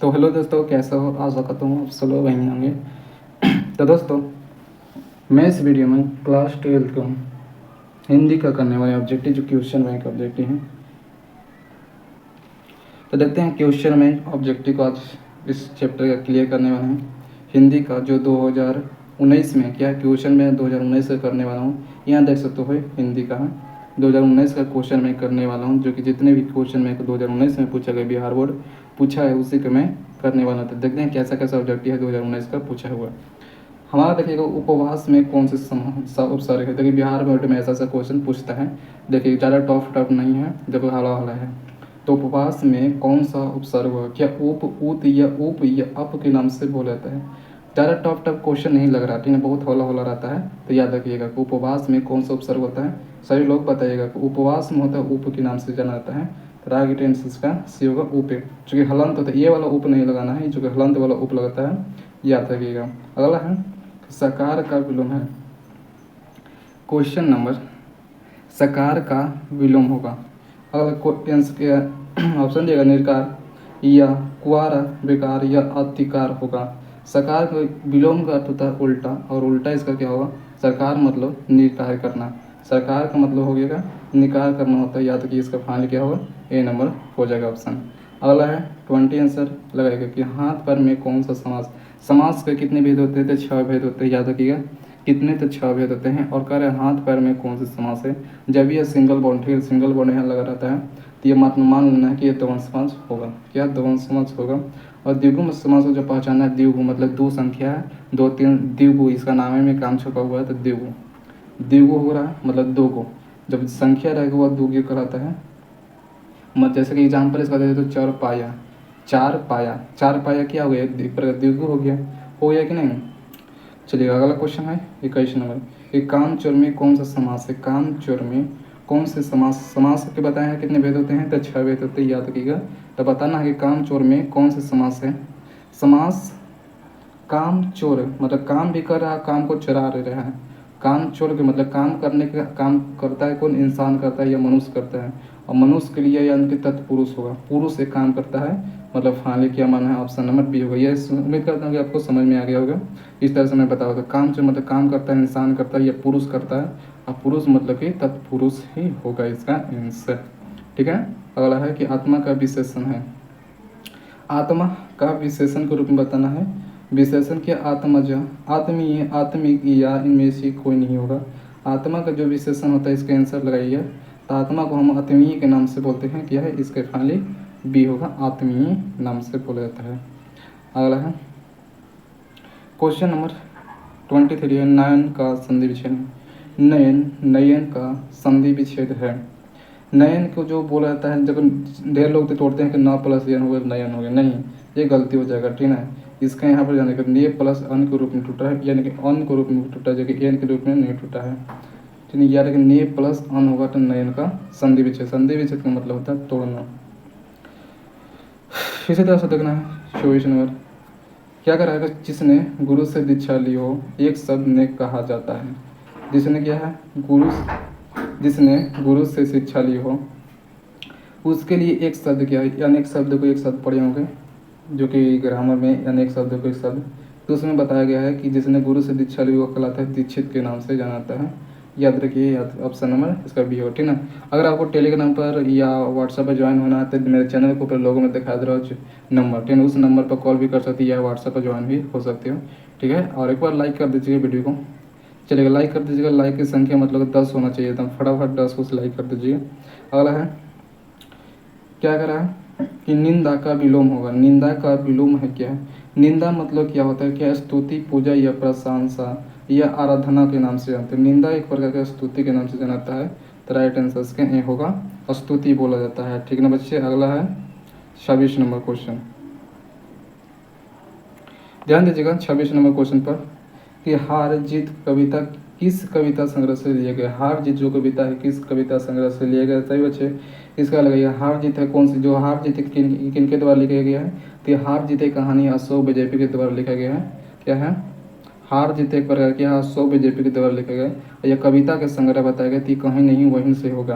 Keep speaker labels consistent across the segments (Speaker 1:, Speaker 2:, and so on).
Speaker 1: तो हेलो दोस्तों, कैसे हो? आशा करता हूँ आप सब लोग वहीं होंगे। तो दोस्तों, मैं इस वीडियो में क्लास 12 का हिंदी का करने वाले ऑब्जेक्टिव जो क्वेश्चन बैंक ऑब्जेक्टिव हैं, तो देखते हैं क्वेश्चन बैंक ऑब्जेक्टिव को आज इस चैप्टर का क्लियर करने वाले हैं। हिंदी का जो 2019 में क्या क्वेश्चन में 2019 का करने वाला हूँ। यहाँ देख सकते हो हिंदी का 2019 का क्वेश्चन मैं करने वाला हूँ, जो कि जितने भी क्वेश्चन मैं 2019 में पूछा गया, बिहार बोर्ड पूछा है, उसी को मैं करने वाला था। देखते हैं कैसा कैसा ऑब्जेक्टिव है 2019 का पूछा हुआ। हमारा देखिएगा उपवास में कौन से उपसर्ग है। देखिए बिहार बोर्ड में ऐसा ऐसा क्वेश्चन पूछता है। देखिए ज़्यादा टफ नहीं है, देखो हला हला है। तो उपवास में कौन सा उपसर्ग होगा? क्या उप, उत या अप के नाम से बोला जाता है? ज़्यादा टफ क्वेश्चन नहीं लग रहा, ठीक है, बहुत हौला हौला रहता है। तो याद रखिएगा कि उपवास में कौन सा उपसर्ग होता है, सभी लोग बताइएगा कि उपवास में होता है उप के नाम से जाना जाता है। तो राइट आंसर इसका सी होगा उप। चूँकि हलंत होता है, ये वाला उप नहीं लगाना है, चूँकि हलंत वाला उप लगता है, याद रखिएगा। अगला है सकार का विलोम है। क्वेश्चन नंबर, सकार का विलोम होगा। अगला ऑप्शन दिएगा निर्कार या कुआरा बेकार या अतिकार होगा। सकार का विलोम का अर्थ होता है उल्टा, और उल्टा इसका क्या होगा? सरकार मतलब निकार करना, सरकार का मतलब हो गया निकार करना होता है। याद रखिए इसका फाइनल क्या होगा? ए नंबर हो जाएगा ऑप्शन। अगला है 20 आंसर लगाएगा कि हाथ पर में कौन सा समास। समास के कितने भेद होते हैं? तो 6 भेद होते हैं, याद रखिएगा कितने? तो 6 भेद होते हैं। और कह रहे हैं हाथ पैर में कौन सा समास है। जब ये सिंगल बॉन्ड, ठीक है, सिंगल बॉन्ड यहाँ लगा रहता है, तो ये मान लेना है कि ये द्वंद्व समास होगा। क्या द्वंद्व समास होगा? और द्विगु समास को जो पहचाना है, द्विगु मतलब दो संख्या है, 2 3 द्विगु, इसका नाम में काम छुपा हुआ है। तो द्विगु द्विगु हो रहा है मतलब दो को, जब संख्या रहेगा वह द्विगु कहलाता है। मत जैसे कि एग्जाम्पल इसका दे तो चार पाया, चार पाया क्या हो गया? द्विगु हो गया कि नहीं? चलिए अगला क्वेश्चन है 21 नंबर कि कामचोर में कौन सा समास है। कामचोर में कौन से समास के बताए हैं कितने भेद होते हैं? तो 6 भेद होते हैं, याद रखिएगा। तो बताना है कि कामचोर में कौन से समास है। समास काम चोर मतलब काम भी कर रहा है, काम को चुरा रहा है। काम चोर के मतलब काम करने का काम करता है कौन? इंसान करता है या मनुष्य करता है। और मनुष्य के लिए यानी कि तत्पुरुष होगा, पुरुष से काम करता है, मतलब फाइनली क्या माना है? ऑप्शन नंबर बी होगा। ये उम्मीद करता हूँ कि आपको समझ में आ गया होगा। इस तरह से मैं बता होगा काम चोर मतलब काम करता है, इंसान करता है या पुरुष करता है, और पुरुष मतलब कि तत्पुरुष ही होगा इसका आंसर। ठीक है। अगला है कि आत्मा का विशेषण है। आत्मा का विशेषण के रूप में बताना है। विशेषण क्या? आत्मज, आत्मीय, आत्मिक या इनमें से कोई नहीं होगा। आत्मा का जो विशेषण होता है इसका आंसर लगाइए। तो आत्मा को हम आत्मीय के नाम से बोलते हैं। क्या है? इसके फाइनली बी होगा, आत्मीय नाम से बोला जाता है। अगला है क्वेश्चन नंबर 23 है नयन का संधि विच्छेद। नयन का संधि विच्छेद है। नयन को जो बोला जाता है, जब ढेर लोग तो तोड़ते हैं कि न प्लस यन हो गया नयन हो गया, नहीं, ये गलती हो जाएगा, ठीक है। इसका यहाँ पर जाने का ये प्लस अन के रूप में टूटा है, यानी कि अन के रूप में टूटा, जो कि एन के रूप में नहीं टूटा है, ठीक है। यानी कि ने प्लस अन होगा तो नयन का संधि विच्छेद। संधि विच्छेद का मतलब होता है तोड़ना। इसी तरह से देखना है 24 नंबर क्या कराएगा? जिसने गुरु से दीक्षा ली हो एक शब्द ने कहा जाता है। जिसने क्या है? जिसने गुरु से शिक्षा ली हो उसके लिए एक शब्द क्या है? अनेक शब्द को एक शब्द पढ़े होंगे, जो कि ग्रामर में अनेक शब्द को एक शब्द, तो उसमें बताया गया है कि जिसने गुरु से दीक्षा ली वो कहलाता है दीक्षित के नाम से जाना जाता है। याद रखिए, ऑप्शन नंबर इसका बी हो, ठीक ना। अगर आपको टेलीग्राम पर या व्हाट्सएप पर ज्वाइन होना है तो मेरे चैनल के ऊपर लोगों में दिखा दे रहा हूँ नंबर, ठीक है, उस नंबर पर कॉल भी कर सकती है या व्हाट्सएप पर ज्वाइन भी हो सकते हो, ठीक है। और एक बार लाइक कर दीजिएगा वीडियो को। चलिएगा, लाइक कर दीजिएगा। लाइक की संख्या मतलब 10 होना चाहिए था, फटाफट 10 को लाइक कर दीजिए। अगला है क्या कर रहा है कि निंदा का विलोम होगा। निंदा का विलोम है क्या? निंदा मतलब क्या होता है? क्या स्तुति, पूजा या प्रशंसा या आराधना के नाम से जानते हैं। निंदा एक प्रकार का स्तुति के नाम से जाना है। तो राइट आंसर इसका ए होगा, स्तुति बोला जाता है, ठीक ना बच्चे। अगला है 26 नंबर क्वेश्चन, ध्यान दीजिएगा 26 नंबर क्वेश्चन पर कि हार जीत कविता किस कविता संग्रह से लिया गया। हार जीत जो कविता है किस कविता संग्रह से लिया गया? सही बच्चे, इसका लगाइए। हार जीत है कौन सी? जो हार जीत किन के द्वारा लिखा गया है? तो हार जीत कहानी अशोक बीजेपी के द्वारा लिखा गया है। क्या है? हार जीत एक प्रकार की अशोक बीजेपी के द्वारा लिखा गया है। यह कविता के संग्रह बताया गया थी, कहीं नहीं वहीं से होगा।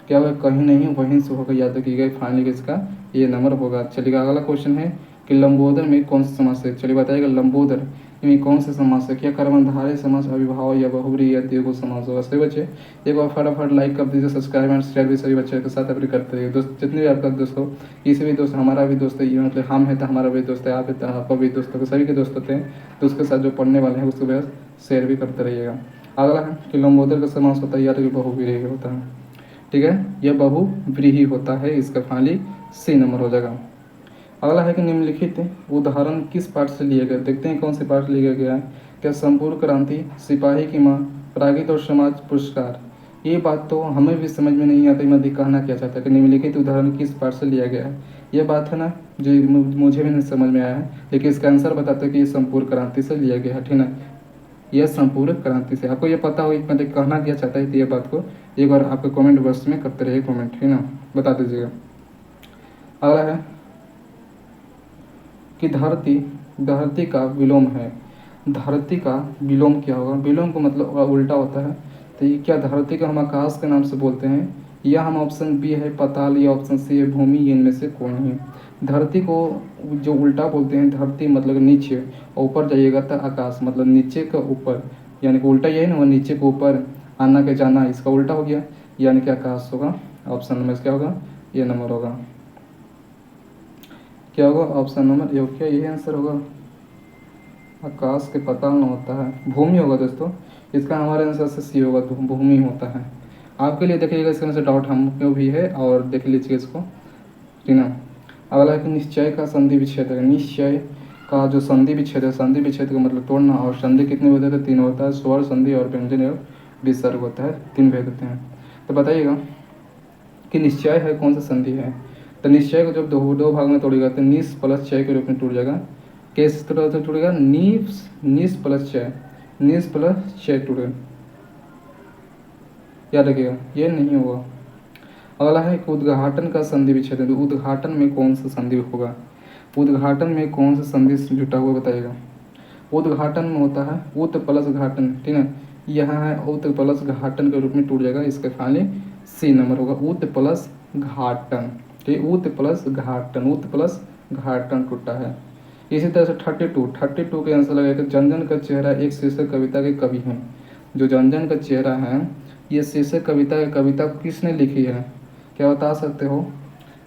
Speaker 1: क्या होगा? कहीं नहीं वहीं से होगा, याद रखिएगा। फाइनली इसका ये नंबर होगा। चलिएगा अगला क्वेश्चन है कि लंबोदर में कौन सा समास है। चलिए बताइएगा, लंबोदर में कौन सा समास है। क्या कर्मधारय समास, अविभाव या बहुब्री या द्विगु समास होगा। सही बच्चे, एक बार फटाफट लाइक कर दीजिए, सब्सक्राइब एंड शेयर भी सभी बच्चे के साथ अपने करते रहिए। दोस्त जितने भी आपका दोस्त हो, किसी भी दोस्त, हमारा भी दोस्त है ये, मतलब हम है तो हमारा भी दोस्त है, आप है तो आपका भी दोस्त है, सभी के दोस्त होते हैं, तो उसके साथ जो पढ़ने वाले हैं उसके वजह शेयर भी करते रहिएगा। अगला है कि लंबोदर का समास होता है या तो बहुब्रीहि होता है। ठीक है, यह बहुव्रीहि होता है, इसका फाइनली सी नंबर हो जाएगा। अगला है कि निम्नलिखित उदाहरण किस पाठ से लिए गए। देखते हैं कौन से पाठ लिया गया है। क्या संपूर्ण क्रांति, सिपाही की माँ, प्रागीत और समाज पुरस्कार। ये बात तो हमें भी समझ में नहीं आती, मैं कहना क्या चाहता है कि निम्नलिखित उदाहरण किस पाठ से लिया गया है। ये बात है ना जो मुझे भी नहीं समझ में आया है, लेकिन इसका आंसर बताते हैं कि ये संपूर्ण क्रांति से लिया गया है। ठीक है, यह संपूर्ण क्रांति से। आपको ये पता हो मैं कहना क्या चाहता है, तो ये बात को एक बार आपके कमेंट बॉक्स में करते रहिए कमेंट, है ना, बता दीजिएगा। अगला है कि धरती का विलोम है। धरती का विलोम क्या होगा। विलोम का मतलब उल्टा होता है, तो ये क्या धरती का हम आकाश के नाम से बोलते हैं, या हम ऑप्शन बी है पाताल, या ऑप्शन सी है भूमि, इनमें से कोई नहीं। धरती को जो उल्टा बोलते हैं, धरती मतलब नीचे, और ऊपर जाइएगा तो आकाश मतलब नीचे का ऊपर, यानी कि उल्टा यही ना, वो नीचे को ऊपर, आना के जाना, इसका उल्टा हो गया, यानी कि आकाश होगा। ऑप्शन नंबर क्या होगा, ये नंबर होगा, क्या होगा ऑप्शन नंबर ए, क्या यही आंसर होगा। आकाश के पाताल न होता है, भूमि होगा दोस्तों, इसका हमारे आंसर से सी होगा, तो भूमि होता है। आपके लिए देखिएगा, इसके से डाउट हमको भी है, और देख लीजिए इसको, ठीक ना। अगला है कि निश्चय का संधि विच्छेद है। निश्चय का जो संधि विच्छेद है, संधि विच्छेद का मतलब तोड़ना, और संधि कितने होते हैं, 3 होता है, स्वर संधि और व्यंजन और विसर्ग होता है, 3 भेद होते हैं। तो बताइएगा कि निश्चय है कौन सा संधि है। तो निश्चय को जब दो भाग में तोड़ेगा तो निस प्लस चय के रूप में टूट जाएगा। किस तरह से टूटेगा, निस प्लस चय, निस प्लस चय टूटेगा, याद रखिएगा, ये नहीं होगा। अगला है कि उद्घाटन का संधि विच्छेद है। तो उद्घाटन में कौन सा संधि होगा, उद्घाटन में कौन सा संधि जुटा हुआ बताइएगा। उद्घाटन में होता है उत प्लस घाटन, ठीक है, यहाँ है उत प्लस घाटन के रूप में टूट जाएगा, इसका फाइनली सी नंबर होगा, उत प्लस घाटन। ठीक, उत प्लस घाटन, उत प्लस घाटन टूटा है। इसी तरह से 32 के आंसर लगेगा। जनजन का चेहरा एक शीर्षक कविता के कवि हैं। जो जनजन का चेहरा है, ये शीर्षक कविता किसने लिखी है, क्या बता सकते हो।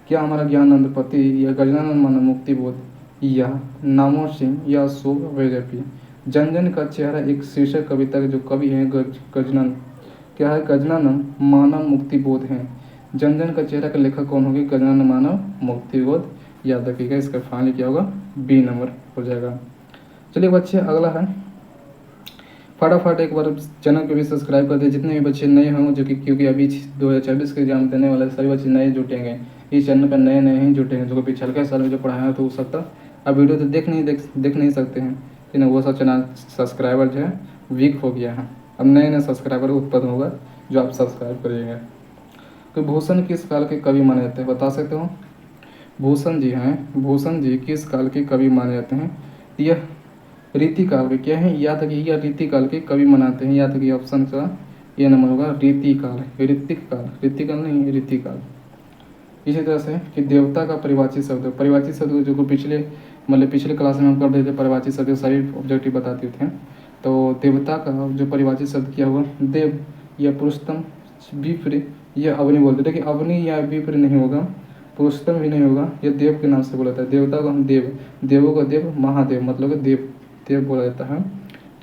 Speaker 1: क्या हमारा ज्ञानानंदपति, या गजनानंद मानव मुक्तिबोध, या नामो सिंह, या अशोक वैद्यपी। जनजन का चेहरा एक शीर्षक कविता के जो कवि हैं गजनन, क्या है, गजनानंद मानव मुक्तिबोध हैं। जनजन का चेहरा का लेखक कौन होगी, गजनानंद मानव मुक्तिबोध, याद रखिएगा, इसका फाइनल क्या होगा, बी नंबर हो जाएगा। चलिए बच्चे, अगला है, फटाफट एक बार चैनल को भी सब्सक्राइब कर दे, जितने भी बच्चे नए हों, जो कि क्योंकि अभी 2024 के एग्जाम देने वाले सभी बच्चे नए जुटेंगे, इस चैनल पर नए ही जुटेंगे, जो कि पिछले साल में जो पढ़ाया तो हो सकता अब वीडियो तो देख नहीं सकते हैं, लेकिन वो सब चैनल सब्सक्राइबर जो है वीक हो गया है। अब नए सब्सक्राइबर उत्पन्न होगा जो आप सब्सक्राइब करिएगा। तो भूषण किस काल के कवि माने जाते हैं, बता सकते हो। भूषण जी हैं, भूषण जी किस काल के कवि माने जाते हैं। यह रीति काल के क्या है, या तक यह रीति काल के कवि मनाते हैं, या तक ये ऑप्शन का ये नंबर होगा, रीति काल, ऋतिक काल नहीं, रीति काल। इसी तरह से कि देवता का परिवाची शब्द जो पिछले क्लास में हम कर रहे थे, परिवाची शब्द सभी ऑब्जेक्टिव बताते थे। तो देवता का जो परिवाची शब्द क्या हुआ, देव या पुरुषोत्तम, विप्र या अवनि बोलते थे, कि अवनि या विप्र नहीं होगा, पुरुषोत्तम भी नहीं होगा, यह देव के नाम से बोला जाता है। देवता को हम देव, देवों का देव महादेव, मतलब देव बोला जाता है,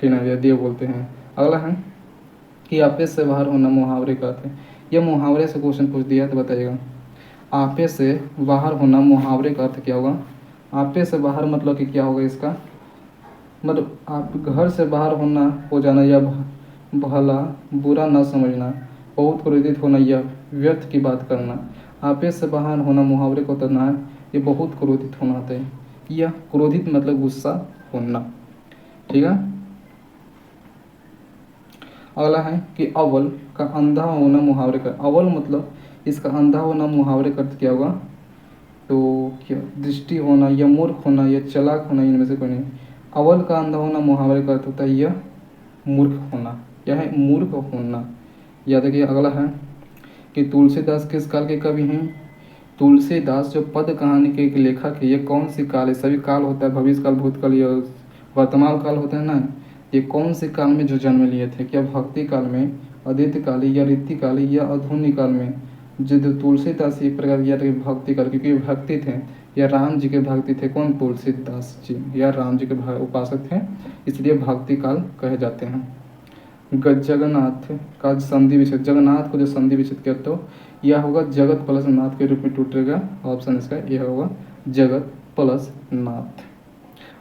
Speaker 1: ठीक है, या देव बोलते हैं। अगला है कि आपे से बाहर होना मुहावरे का अर्थ है। यह मुहावरे से क्वेश्चन पूछ दिया तो बताइएगा, आपे से बाहर होना मुहावरे का अर्थ क्या होगा। आपे से बाहर मतलब कि क्या होगा इसका, मतलब आप घर से बाहर होना हो जाना, या भला बुरा ना समझना, बहुत क्रोधित होना, या व्यर्थ की बात करना। आपे से बाहर होना मुहावरे को उतरना है, ये बहुत क्रोधित होना होता है, या क्रोधित मतलब गुस्सा होना, ठीक है। अगला है कि अव्वल का अंधा होना मुहावरे का, अव्वल मतलब इसका अंधा होना मुहावरे का अर्थ क्या होगा, तो क्या दृष्टि होना, या मूर्ख होना, या चालाक होना, इनमें से कोई नहीं। अव्वल का अंधा होना मुहावरे का अर्थ होता है यह मूर्ख होना, यह है मूर्ख होना, याद रखिए। अगला है कि तुलसीदास किस काल के कवि हैं। तुलसीदास जो पद कहानी के लेखक है, ये कौन सी काल है? सभी काल होता है, भविष्य काल, भूतकाल या वर्तमान काल होता है ना। ये कौन से काल में जो जन्म लिए थे? क्या भक्ति काल में, आदित्य काल या रीति काल या आधुनिक काल में? जो तुलसीदास एक प्रकार या तो भक्ति काल, क्योंकि भक्ति थे या राम जी के भक्ति थे। कौन? तुलसीदास जी या राम जी के उपासक थे, इसलिए भक्ति काल कहे जाते हैं। जगन्नाथ का संधि विच्छेद, जगन्नाथ को जो संधि विच्छेद कहते हो, यह होगा जगत प्लस नाथ के रूप में टूटेगा। ऑप्शन इसका यह होगा जगत प्लस नाथ।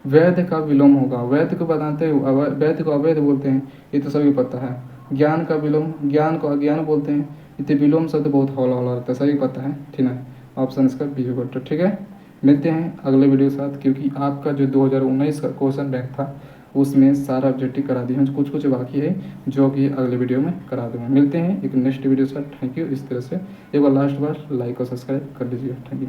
Speaker 1: वैध का विलोम होगा, वैध को बताते हैं, वैध को अवैध बोलते हैं, ये तो सभी पता है। ज्ञान का विलोम, ज्ञान को अज्ञान बोलते हैं, इतने विलोम शब्द बहुत हौला हौला रहता है, सभी पता है, ठीक है। ऑप्शन इसका बी होगा। ठीक है, मिलते हैं अगले वीडियो के साथ, क्योंकि आपका जो 2019 का क्वेश्चन बैंक था उसमें सारा ऑब्जेक्टिव करा दिए हैं, कुछ कुछ बाकी है जो कि अगले वीडियो में करा दूँगा। मिलते हैं एक नेक्स्ट वीडियो के साथ। Thank you. इस तरह से एक बार लास्ट बार लाइक और सब्सक्राइब कर लीजिए। Thank you.